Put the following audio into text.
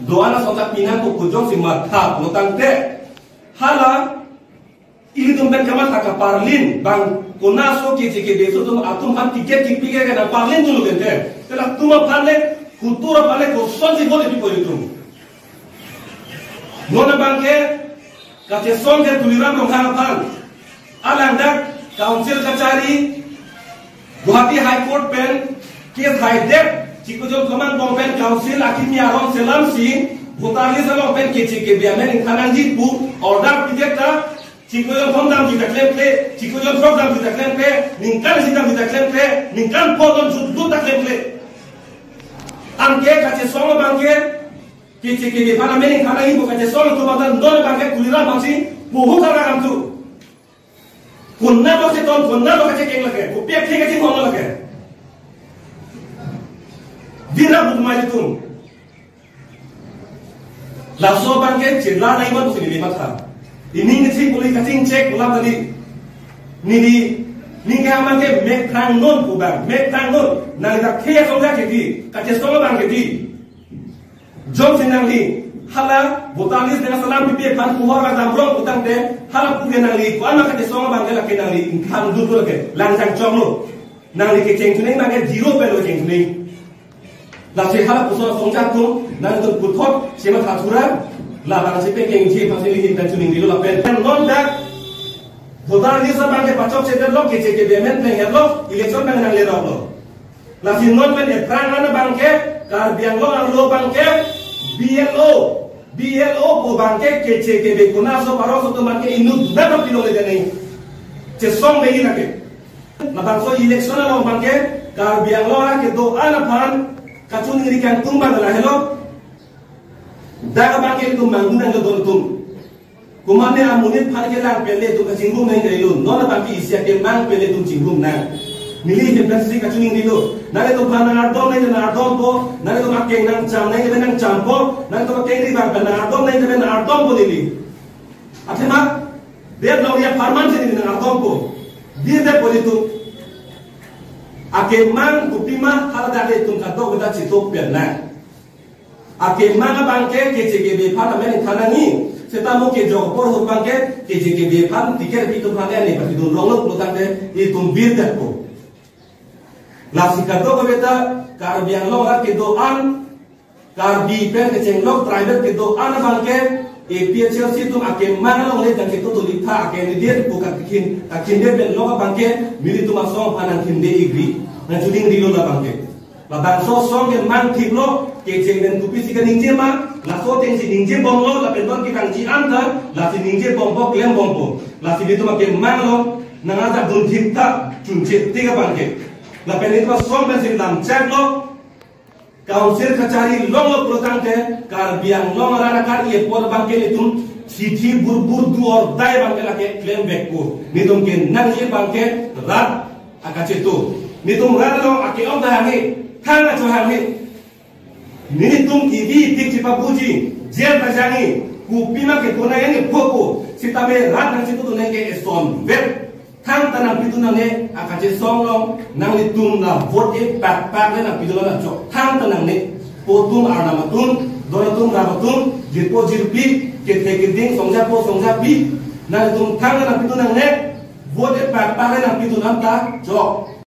doana sontak pinan ko kujong si matha notang te hala ini tumpen kamat haka parlin bang konaso ke beso tum atum han tiket ki pige na parlin dulu gente tela tuma parle kultura parle ko sonji bole pipo itum nona bangke kate songe tuliram rong harapan alanda council kachari Guwahati High Court pen case high dep Cikujong Command Bomben Council Akimi Aron Selam Si Butali Selam pen KCK Biamen Kananji Pu order pidekta Cikujong Fondam kita claim play Cikujong program kita claim play Ningkan sidam kita claim play Ningkan podon sudut kita claim play Angke kace songo bangke KCK Biamen mening kananji Pu kace songo tu badan don bangke kulira bangsi buhu karena kamtu Kunna bose ton kunna bose keng lage upiak keng keng ngomong lage dira budmai tum laso bangke cila naik batu sini lima tahun ini ngecek boleh kacing cek ulang tadi nini ningga bangke mek tang non kubang mek tang non nang ita kaya songa kedi kace songa bang kedi jom sinang li hala botanis dengan salam pipi pan puhar ka dambrong utang te hala puge nang li ko ama ka te songa bangela ke nang li kham du du ke langsang chomlo nang li ke cheng tuneng bangke zero pe lo cheng tuneng la se hala puso songja tu nang tu puthot sema khathura la bang se pe keng ji phasi li tan tuning dilo la pen non dak botanis sa bangke pachok se te lo ke che ke bemen pe hello election bang nang le ro la si non pen e prang ana bangke kar biang lo ang lo bangke BLO po bangke kece kebe kunaso paroso to bangke inu dana pilole dene che song megi nake na bangso election lo bangke kar biang lo ke do ana pan kachun ngirikan tumba dala hello daga bangke tum manguna lo don tum kumane amunit phan ke lang pele to kachingrum nai ngreilu no na bangke isya ke mang pele tum chingrum na Mili jempensi kacuning dulu. Nare tu pan nardom nai nardom po. Nare tu making nang jam nai keben nang jam po. Nare tu making riba ben nardom nai keben nardom po dili. Ate mak dia no ya farman sini nardom po. Dia de politu. Ake mang kupima hal dade tum kato beda citok perna. Ake mang bangke KCGB pan amen kanani. Setamu ke jogpor hok bangke KCGB pan tiket pitu pan ani pasti dun ronglo pulutang de itu bir dak po. Lasi kato ko beta kar biang lo ke do an kar bi pen ke cheng lo private ke do an bangke e PHL si tum ake mana lo le dan ke to litha ake ni dia bukan akin dia ben lo bangke mili tu masong panan kin de igri na juding di lo la bangke la bang so song ke man thip lo ke cheng den tupi si ka ningje ma la so teng si ningje bom lo la pen don ki kang ji anta la si ningje bom bo klem bom bo la si bitu ma ke man lo na nga dun thip ta chun che tiga bangke la penitwa som bensin dam chat lo council kachari long lo protang te kar biang long rana kar ye por bangke nitum chithi bur du or dai bangke la ke claim back ko nitum ke nang ye bangke rat akache to nitum rat lo ake om da hangi thang cho hangi nitum ibi tik chipa buji jel bajangi kupima ke kona ye poko sitabe rat nang situ to ne ke son web Tang tanang pitu nane akaje songlong nang litung na vote e pak le na pitu na jok tang tanang ne potung arna matun doratung rabatun jirpo jirpi ke tegeding songja pi na litung tang na pitu nang ne vote e pak le na pitu na ta jok